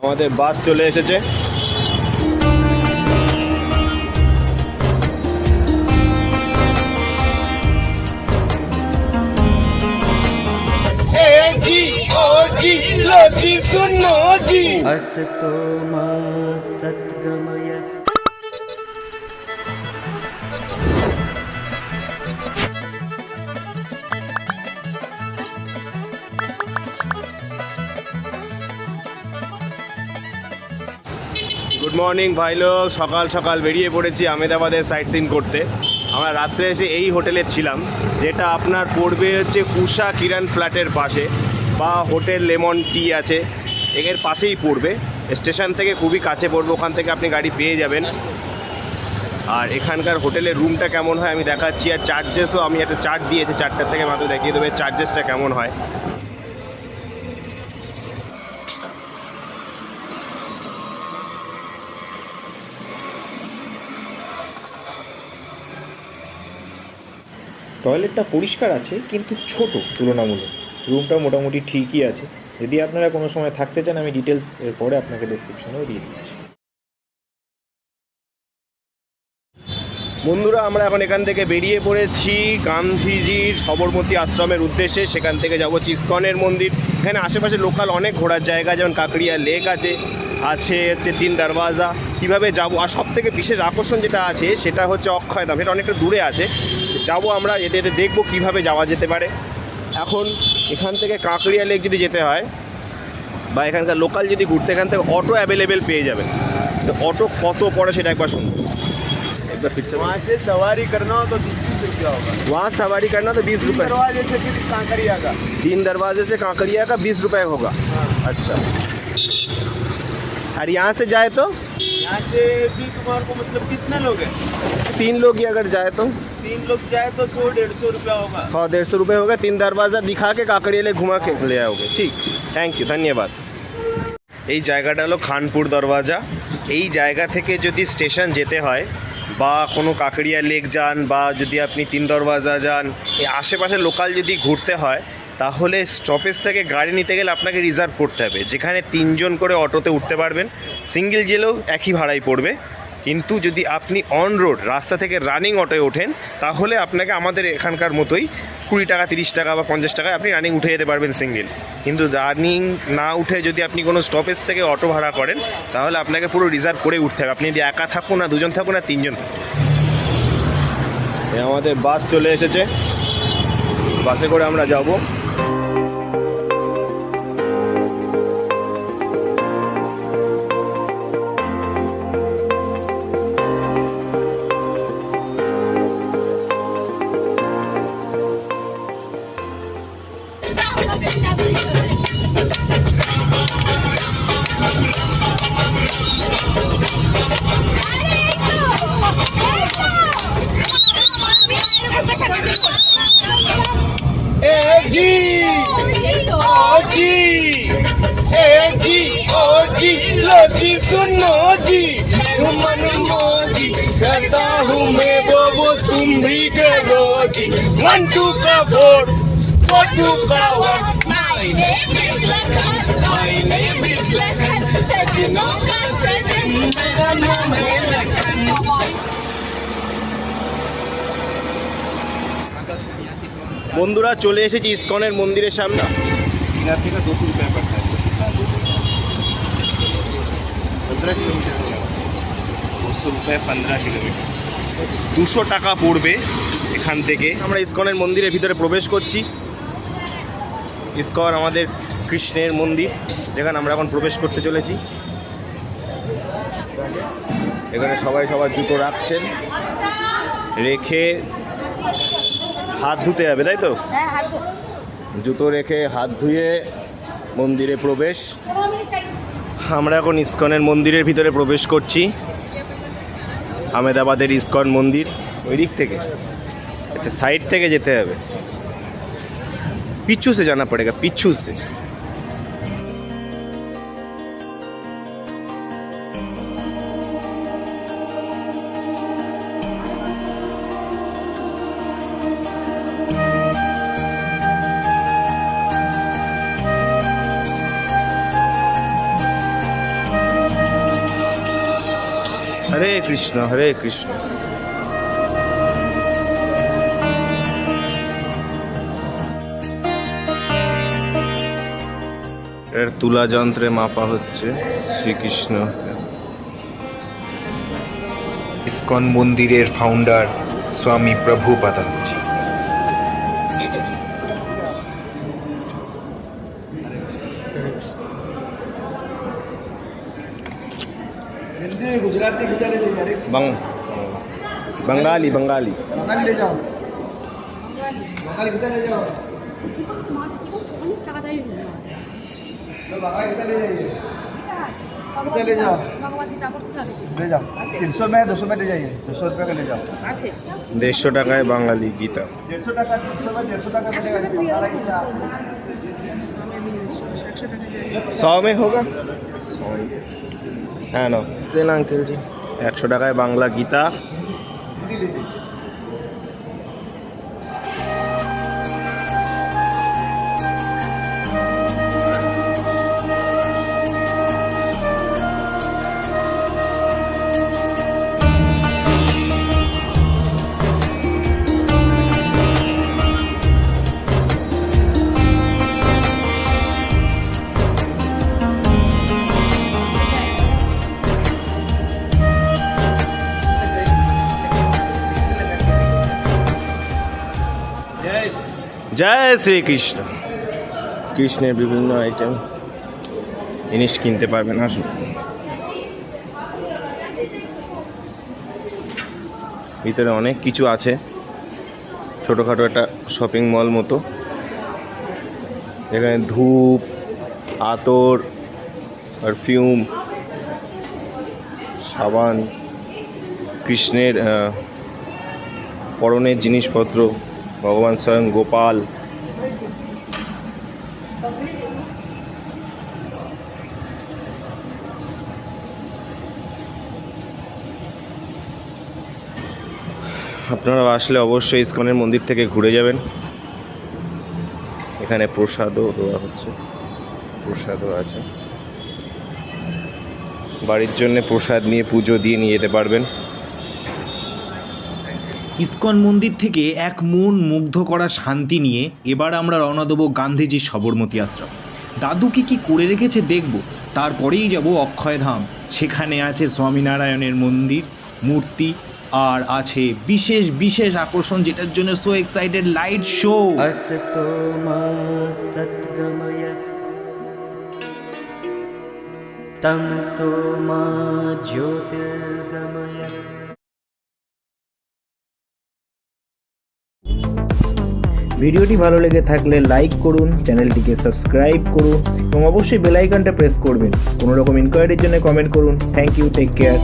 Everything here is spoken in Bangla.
আমাদের বাস চলে এসেছে। গুড মর্নিং ভাই লোক, সকাল সকাল বেরিয়ে পড়েছি আহমেদাবাদের সাইট সিন করতে। আমরা রাত্রে এসে এই হোটেলে ছিলাম, যেটা আপনার পড়বে হচ্ছে উষা কিরণ ফ্ল্যাটের পাশে, বা হোটেল লেমন টি আছে এর পাশেই পড়বে। স্টেশন থেকে খুবই কাছে পড়বে, ওখান থেকে আপনি গাড়ি পেয়ে যাবেন। আর এখানকার হোটেলের রুমটা কেমন হয় আমি দেখাচ্ছি, আর চার্জেসও আমি একটা চার্ট দিয়েছি, 4টার থেকে মাত্র দেখিয়ে দেবে চার্জেসটা কেমন হয়। টয়লেটটা পরিষ্কার আছে কিন্তু ছোট তুলনামূলক, রুমটা মোটামুটি ঠিকই আছে। যদি আপনারা কোনো সময় থাকতে চান আমি ডিটেলস এর পরে আপনাকে ডেসক্রিপশনেও দিয়ে দিচ্ছি। বন্ধুরা, আমরা এখন এখান থেকে বেরিয়ে পড়েছি গান্ধীজির সবরমতী আশ্রমের উদ্দেশ্যে। সেখান থেকে যাব ইসকনের মন্দির। এখানে আশেপাশে লোকাল অনেক ঘোরার জায়গা, যেমন কাকড়িয়া লেক আছে হচ্ছে 3 দরওয়াজা। কীভাবে যাব, আর সবথেকে বিশেষ আকর্ষণ যেটা আছে সেটা হচ্ছে অক্ষয়ধাম, এটা অনেকটা দূরে আছে। যাব আমরা, যেতে যেতে দেখবো কীভাবে যাওয়া যেতে পারে। এখন এখান থেকে কাকড়িয়া লেক যদি যেতে হয় বা এখানকার লোকাল যদি ঘুরতে, এখান থেকে অটো অ্যাভেলেবেল পেয়ে যাবেন। তো অটো কত পড়ে সেটা একবার শুনুন। वहाँ से सवारी करना हो तो 20 रुपया होगा। वहाँ सवारी करना तो 20 रुपये। दरवाजे से फिर कांकरिया का 3 दरवाजे से कांकरिया का 20 रुपये होगा। हाँ। अच्छा, और यहाँ से जाए तो यहाँ से भी तुम्हारे को मतलब कितने लोग हैं? 3 लोग ही अगर जाए तो 3 लोग जाए तो 100-150 रुपया होगा। 100-150 रुपये होगा। 3 दरवाज़ा दिखा के काकड़िया ले घुमा के ले आओगे। ठीक, थैंक यू, धन्यवाद। এই জায়গাটা হলো খানপুর দরওয়াজা। এই জায়গা থেকে যদি স্টেশন যেতে হয় বা কোনো কাকড়িয়া লেক যান বা যদি আপনি 3 দরওয়াজা যান, এই আশেপাশে লোকাল যদি ঘুরতে হয় তাহলে স্টপেজ থেকে গাড়ি নিতে গেলে আপনাকে রিজার্ভ করতে হবে, যেখানে 3 জন করে অটোতে উঠতে পারবেন। সিঙ্গেল গেলেও একই ভাড়াই পড়বে, কিন্তু যদি আপনি অন রোড রাস্তা থেকে রানিং অটোয় ওঠেন তাহলে আপনাকে আমাদের এখানকার মতোই 20 টাকা 30 টাকা বা 50 টাকায় আপনি রানিং উঠে যেতে পারবেন সিঙ্গেল। কিন্তু রানিং না উঠে যদি আপনি কোনো স্টপেজ থেকে অটো ভাড়া করেন তাহলে আপনাকে পুরো রিজার্ভ করে উঠতে হবে। আপনি যদি একা থাকুন, না 2 জন থাকুন, না 3 জন থাকুন। আমাদের বাস চলে এসেছে, বাসে করে আমরা যাব। सुनो जी, मन मोजी करता हूँ मैं वो तुम भी करो जी। 1 2 का 4 4 2 का 1। My name is Lakhan, my name is Lakhan, सजनों का सजन मेरा नाम है लखन। বন্ধুরা, চলে এসেছি ইসকনের মন্দিরের সামনে। यहाँ থেকে 200 रुपया पड़ता है। 15 किलोमीटर 200 रुपये 15 किलोमीटर, 200 টাকা পড়বে এখান থেকে। আমরা ইসকনের মন্দিরের ভিতরে প্রবেশ করছি। ইসকন আমাদের কৃষ্ণের মন্দির, যেখানে আমরা এখন প্রবেশ করতে চলেছি। এখানে সবাই সবার জুতো রাখছেন, রেখে হাত ধুতে হবে, তাই তো? জুতো রেখে হাত ধুয়ে মন্দিরে প্রবেশ। আমরা এখন ইসকনের মন্দিরের ভিতরে প্রবেশ করছি। আহমেদাবাদের ইসকন মন্দির ওই দিক থেকে, अच्छा साइड থেকে যেতে হবে, पीछू से जाना पड़ेगा, पीछू से। হরে কৃষ্ণ হরে কৃষ্ণ। এর তুলা যন্ত্রে মাপা হচ্ছে শ্রীকৃষ্ণ। ইসকন মন্দিরের ফাউন্ডার স্বামী প্রভুপাদাজি। गुजराती कितना ले जाइए? बंगाली बंगाली बंगाली ले जाओ, बंगाली कितना ले जाओ? बंगाली कितना ले जाइए? कितना ले जाओ? ले जाओ 300 में 200 में ले जाइए, 200 रुपये का ले जाओ। 150 টাকায় বাঙালি গীতা। 150 টাকা 300 में 150 টাকা मिलेगा। बंगाली कितना? 100 में होगा? হ্যাঁ না দেন আঙ্কেল জি। 100 টাকায় বাংলা গীতা। জয় শ্রীকৃষ্ণ। কৃষ্ণের বিভিন্ন আইটেম জিনিস কিনতে পারবেন, আসুন। ভিতরে অনেক কিছু আছে, ছোটোখাটো একটা শপিং মল মতো। এখানে ধূপ, আতর, পারফিউম, সাবান, কৃষ্ণের পরনের জিনিসপত্র, ভগবান স্বয়ং গোপাল। আপনারা আসলে অবশ্যই ইসকনের মন্দির থেকে ঘুরে যাবেন। এখানে প্রসাদও দেওয়া হচ্ছে, প্রসাদও আছে। বাড়ির জন্য প্রসাদ নিয়ে পুজো দিয়ে নিয়ে যেতে পারবেন। ইসকন মন্দির থেকে এক মন মুগ্ধ করা শান্তি নিয়ে এবার আমরা রওনা দেবো গান্ধীজির সবরমতী আশ্রম। দাদু কি করে রেখেছে দেখব, তারপরেই যাব অক্ষয়ধাম। সেখানে আছে স্বামীনারায়ণের মন্দির, মূর্তি, আর আছে বিশেষ বিশেষ আকর্ষণ, যেটার জন্য সো এক্সাইটেড, লাইট শো। असतो मा सद्गमय तमसो मा ज्योतिर्गमय। ভিডিওটি ভালো লেগে থাকলে লাইক করুন, চ্যানেলটিকে সাবস্ক্রাইব করুন এবং অবশ্যই বেল আইকনটা প্রেস করবেন। কোনো রকম ইনকোয়ারির জন্য কমেন্ট করুন। Thank you, take care.